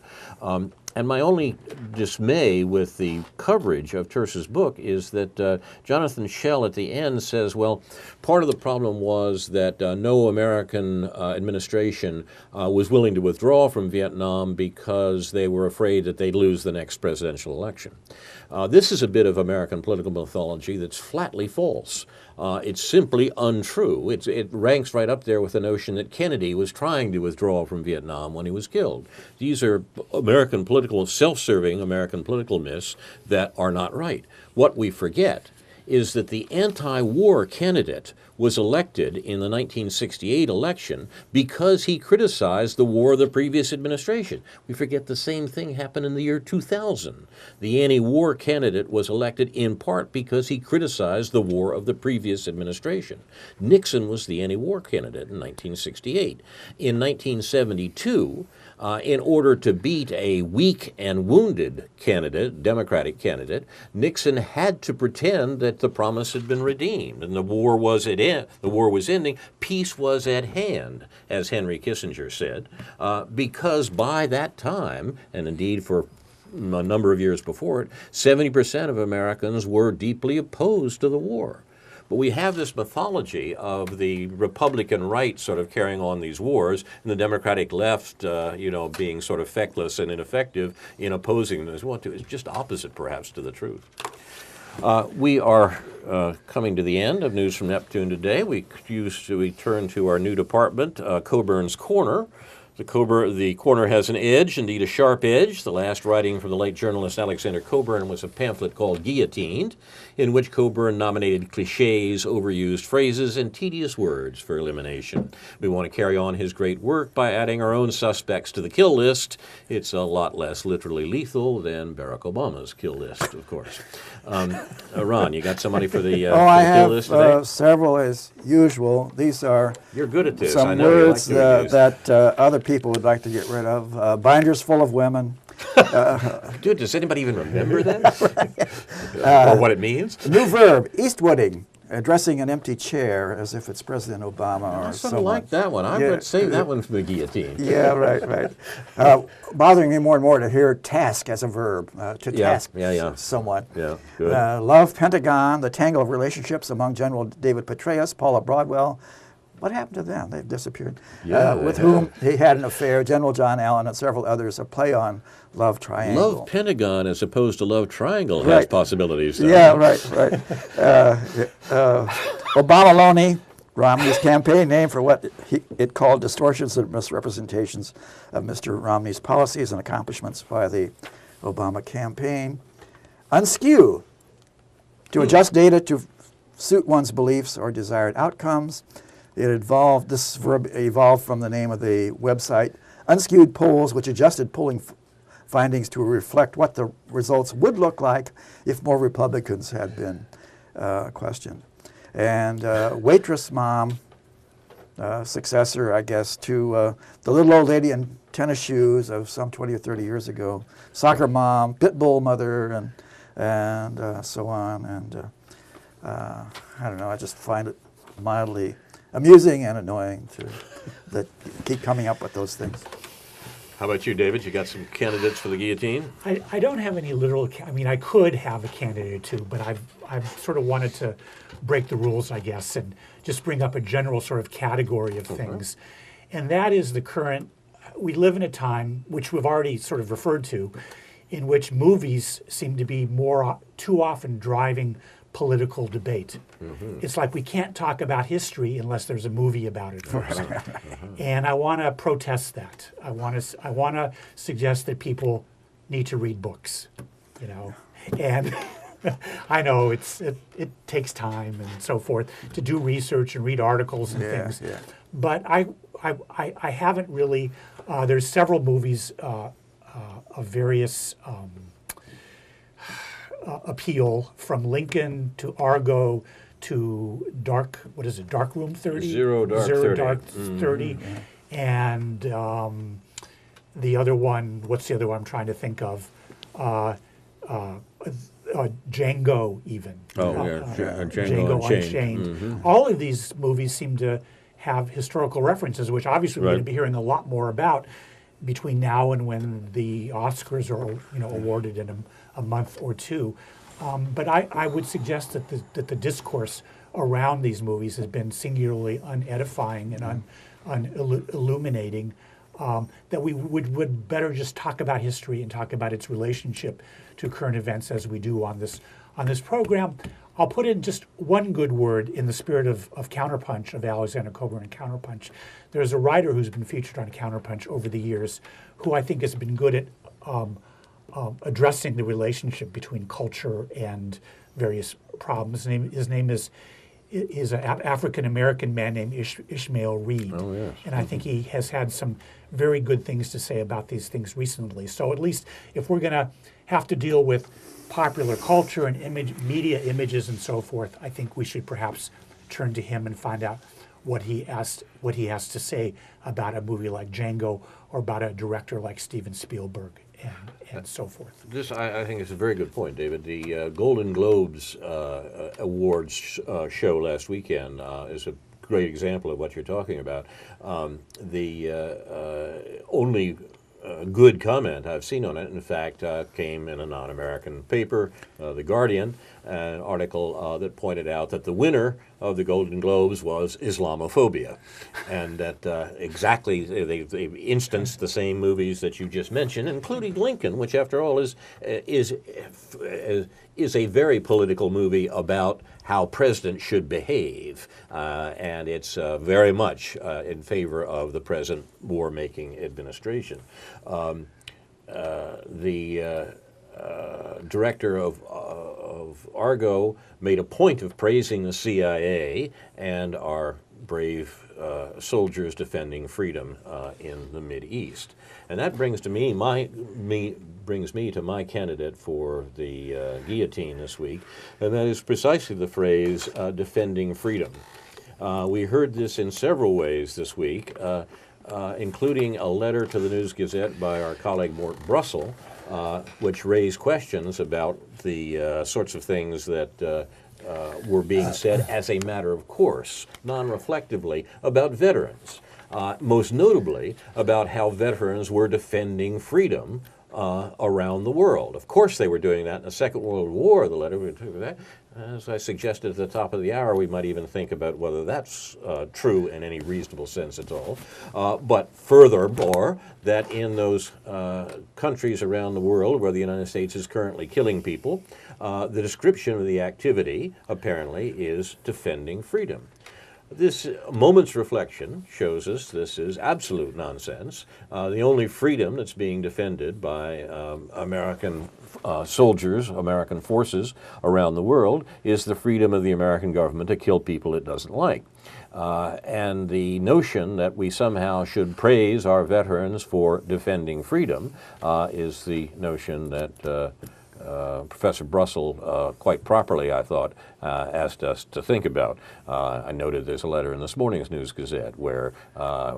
And my only dismay with the coverage of Terce's book is that Jonathan Shell at the end says, well, part of the problem was that no American administration was willing to withdraw from Vietnam because they were afraid that they'd lose the next presidential election. This is a bit of American political mythology that's flatly false. It's simply untrue. It ranks right up there with the notion that Kennedy was trying to withdraw from Vietnam when he was killed. These are self-serving American political myths that are not right. What we forget is that the anti-war candidate was elected in the 1968 election because he criticized the war of the previous administration. We forget the same thing happened in the year 2000. The anti-war candidate was elected in part because he criticized the war of the previous administration. Nixon was the anti-war candidate in 1968. In 1972, in order to beat a weak and wounded candidate, Democratic candidate, Nixon had to pretend that the promise had been redeemed and the war was ending, peace was at hand, as Henry Kissinger said, because by that time, and indeed for a number of years before it, 70% of Americans were deeply opposed to the war. But we have this mythology of the Republican right sort of carrying on these wars, and the Democratic left, being sort of feckless and ineffective in opposing them as well. It's just opposite, perhaps, to the truth. We are coming to the end of News from Neptune today. We turn to our new department, Coburn's Corner. The corner has an edge, indeed a sharp edge. The last writing from the late journalist Alexander Coburn was a pamphlet called Guillotined, in which Coburn nominated cliches, overused phrases, and tedious words for elimination. We want to carry on his great work by adding our own suspects to the kill list. It's a lot less literally lethal than Barack Obama's kill list, of course. Ron, you got somebody for the kill list today? I have several as usual. These are You're good at this. some I know words you like that other people would like to get rid of. Binders full of women. Dude, does anybody even remember that? Or what it means? New verb, Eastwooding, addressing an empty chair as if it's President Obama I or sort of someone. like that one. I'm going to save that one for the guillotine. Yeah, right. Bothering me more and more to hear task as a verb, to task someone. Yeah, good. Love Pentagon, the tangle of relationships among General David Petraeus, Paula Broadwell. What happened to them? They've disappeared. With whom he had an affair, General John Allen and several others, a play on Love Triangle. Love Pentagon as opposed to Love Triangle has possibilities. Yeah, right. Obama-Loney, Romney's campaign name for what it called distortions and misrepresentations of Mr. Romney's policies and accomplishments by the Obama campaign. Unskew, to adjust data to suit one's beliefs or desired outcomes. This verb evolved from the name of the website, Unskewed Polls, which adjusted polling findings to reflect what the results would look like if more Republicans had been questioned. And Waitress Mom, successor, I guess, to the little old lady in tennis shoes of some 20 or 30 years ago, Soccer Mom, Pitbull Mother, and so on. And I don't know, I just find it mildly amusing and annoying that keep coming up with those things. How about you, David? You got some candidates for the guillotine? I don't have any literal. I mean, I could have a candidate or two, but I've sort of wanted to break the rules, I guess, and just bring up a general sort of category of things, and that is the current. We live in a time which we've already sort of referred to, in which movies seem to be too often driving political debate. It's like we can't talk about history unless there's a movie about it first. And I want to protest that. I want to suggest that people need to read books, And I know it takes time and so forth to do research and read articles and things. Yeah. But I haven't really. There's several movies of various. Appeal, from Lincoln to Argo to Dark Room 30? Zero Dark 30. And the other one, what's the other one I'm trying to think of? Django even. Django Unchained. All of these movies seem to have historical references, which obviously we're going to be hearing a lot more about between now and when the Oscars are awarded in a month or two. But I would suggest that the discourse around these movies has been singularly unedifying and illuminating, that we would better just talk about history and talk about its relationship to current events as we do on this program. I'll put in just one good word in the spirit of Counterpunch, of Alexander Coburn and Counterpunch. There's a writer who's been featured on Counterpunch over the years who I think has been good at addressing the relationship between culture and various problems. His name is an African American man named Ishmael Reed. Oh, yes. And I think he has had some very good things to say about these things recently. So at least if we're going to have to deal with popular culture and media images and so forth, I think we should perhaps turn to him and find out what he has to say about a movie like Django or about a director like Steven Spielberg and so forth. This, I think, is a very good point, David. The Golden Globes awards show last weekend is a great example of what you're talking about. The only good comment I've seen on it, in fact, came in a non-American paper, The Guardian, an article that pointed out that the winner of the Golden Globes was Islamophobia, and that exactly they instanced the same movies that you just mentioned, including Lincoln, which, after all, is a very political movie about how presidents should behave, and it's very much in favor of the present war-making administration. The director of Argo made a point of praising the CIA and our brave soldiers defending freedom in the Mideast, and that brings to brings me to my candidate for the guillotine this week, and that is precisely the phrase "defending freedom." We heard this in several ways this week, including a letter to the News Gazette by our colleague Mort Brussel, which raised questions about the sorts of things that were being said as a matter of course, non-reflectively, about veterans. Most notably about how veterans were defending freedom around the world. Of course they were doing that in the Second World War, the letter we took that. As I suggested at the top of the hour, we might even think about whether that's true in any reasonable sense at all. But furthermore, that in those countries around the world where the United States is currently killing people, the description of the activity apparently is defending freedom. This moment's reflection shows us this is absolute nonsense. The only freedom that's being defended by American soldiers, American forces around the world, is the freedom of the American government to kill people it doesn't like. And the notion that we somehow should praise our veterans for defending freedom is the notion that Professor Brussel, quite properly, I thought, asked us to think about. I noted there's a letter in this morning's News Gazette where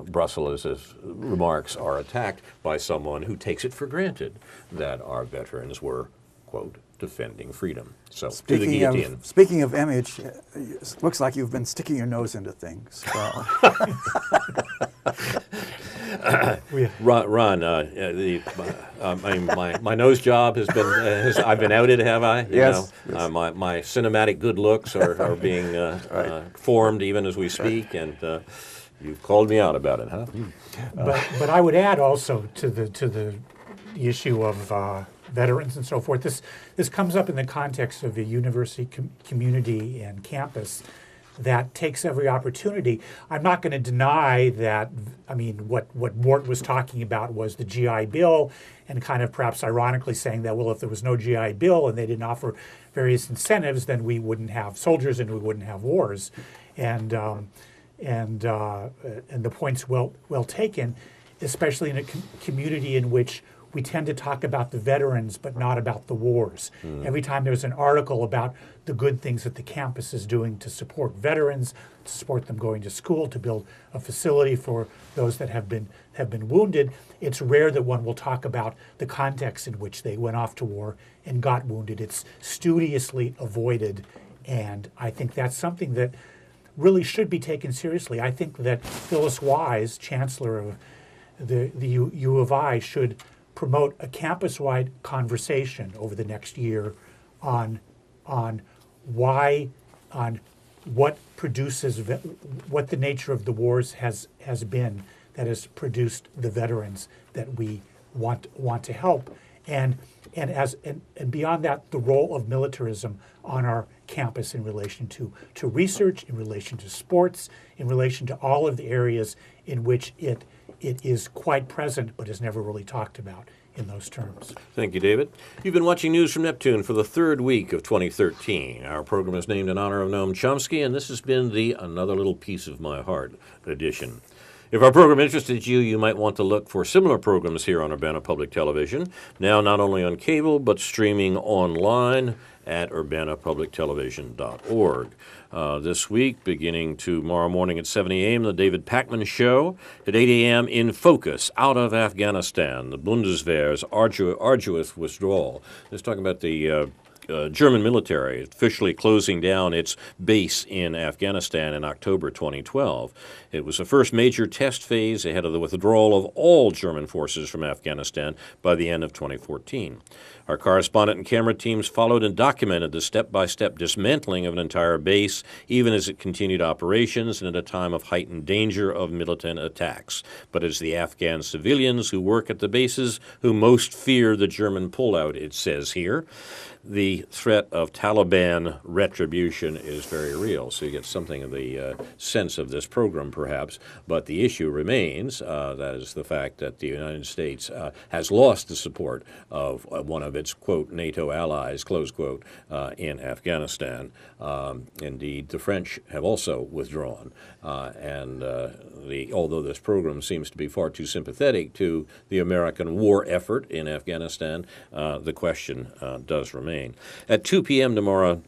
Brussel, his remarks are attacked by someone who takes it for granted that our veterans were, quote, defending freedom. So, to the guillotine. Speaking of image, it looks like you've been sticking your nose into things. So. Ron, my nose job has been, I've been outed, have I? Yes. My cinematic good looks are being formed even as we speak, and you've called me out about it, huh? But I would add also to the issue of veterans and so forth. This comes up in the context of a university community and campus that takes every opportunity. I'm not going to deny that, I mean, what Mort was talking about was the GI Bill, and kind of perhaps ironically saying that, well, if there was no GI Bill and they didn't offer various incentives, then we wouldn't have soldiers and we wouldn't have wars. And the point's well taken, especially in a community in which we tend to talk about the veterans but not about the wars. Every time there's an article about the good things that the campus is doing to support veterans, to support them going to school, to build a facility for those that have been wounded, it's rare that one will talk about the context in which they went off to war and got wounded. It's studiously avoided, and I think that's something that really should be taken seriously. I think that Phyllis Wise, Chancellor of the U of I, should promote a campus-wide conversation over the next year on what produces what the nature of the wars has been that has produced the veterans that we want to help, and beyond that, the role of militarism on our campus in relation to research, in relation to sports, in relation to all of the areas in which it it is quite present but is never really talked about in those terms. Thank you, David. You've been watching News from Neptune for the third week of 2013. Our program is named in honor of Noam Chomsky, and this has been the Another Little Piece of My Heart edition. If our program interested you, you might want to look for similar programs here on Urbana Public Television, now not only on cable, but streaming online at urbanapublictelevision.org. This week, beginning tomorrow morning at 7 a.m., the David Pakman Show. At 8 a.m., In Focus, Out of Afghanistan, the Bundeswehr's arduous withdrawal. Let's talk about the German military officially closing down its base in Afghanistan in October 2012. It was the first major test phase ahead of the withdrawal of all German forces from Afghanistan by the end of 2014. Our correspondent and camera teams followed and documented the step-by-step dismantling of an entire base, even as it continued operations and at a time of heightened danger of militant attacks. But it's the Afghan civilians who work at the bases who most fear the German pullout, it says here. The threat of Taliban retribution is very real, so you get something of the sense of this program, perhaps. But the issue remains, that is the fact that the United States has lost the support of one of its, quote, NATO allies, close quote, in Afghanistan. Indeed, the French have also withdrawn. Although this program seems to be far too sympathetic to the American war effort in Afghanistan, the question does remain. At 2 p.m. tomorrow,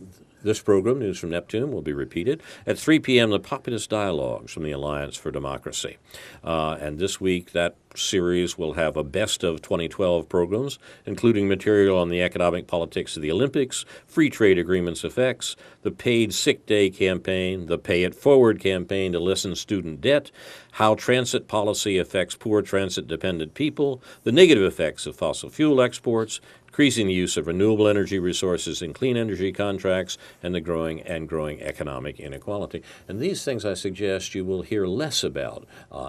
this program, News from Neptune, will be repeated. At 3 p.m., the Populist Dialogues from the Alliance for Democracy. And this week, that series will have a best of 2012 programs, including material on the economic politics of the Olympics, free trade agreements effects, the paid sick day campaign, the pay it forward campaign to lessen student debt, how transit policy affects poor transit-dependent people, the negative effects of fossil fuel exports, increasing the use of renewable energy resources in clean energy contracts, and the growing economic inequality. And these things I suggest you will hear less about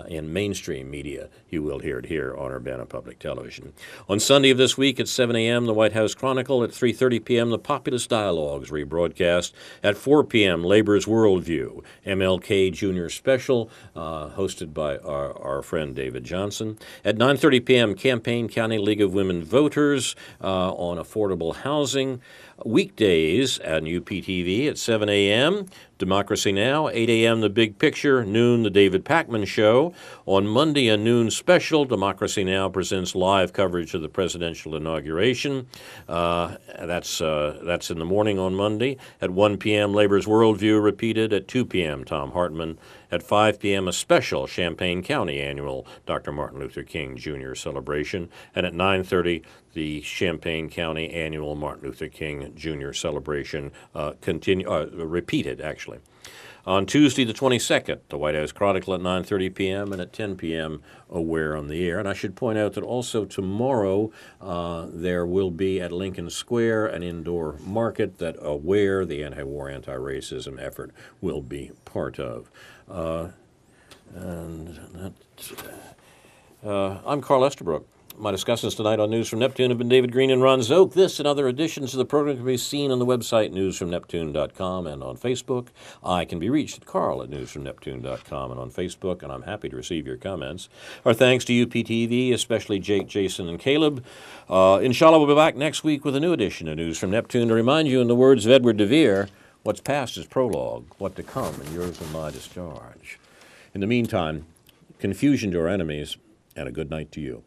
in mainstream media. You will hear it here on Urbana Public Television. On Sunday of this week at 7 a.m., the White House Chronicle. At 3:30 p.m., the Populist Dialogues rebroadcast. At 4 p.m., Labor's Worldview, MLK Jr. Special, hosted by our friend David Johnson. At 9:30 p.m., Campaign County League of Women Voters on affordable housing. Weekdays at UPTV at 7 a.m., Democracy Now!, 8 a.m., The Big Picture, noon, The David Pakman Show. On Monday, a noon special, Democracy Now! Presents live coverage of the presidential inauguration. That's in the morning on Monday. At 1 p.m., Labor's Worldview repeated. At 2 p.m., Tom Hartman. At 5 p.m., a special Champaign County annual Dr. Martin Luther King Jr. celebration. And at 9:30, the Champaign County annual Martin Luther King Jr. celebration repeated, actually. On Tuesday, the 22nd, the White House Chronicle at 9:30 p.m. and at 10 p.m., Aware on the Air. And I should point out that also tomorrow there will be at Lincoln Square an indoor market that Aware, the anti-war, anti-racism effort, will be part of. I'm Carl Estabrook. My discussants tonight on News from Neptune have been David Green and Ron Zoke. This and other editions of the program can be seen on the website newsfromneptune.com and on Facebook. I can be reached at carl@newsfromneptune.com and on Facebook, and I'm happy to receive your comments. Our thanks to UPTV, especially Jake, Jason, and Caleb. Inshallah, we'll be back next week with a new edition of News from Neptune to remind you, in the words of Edward de Vere, what's past is prologue, what to come and yours and my discharge. In the meantime, confusion to our enemies, and a good night to you.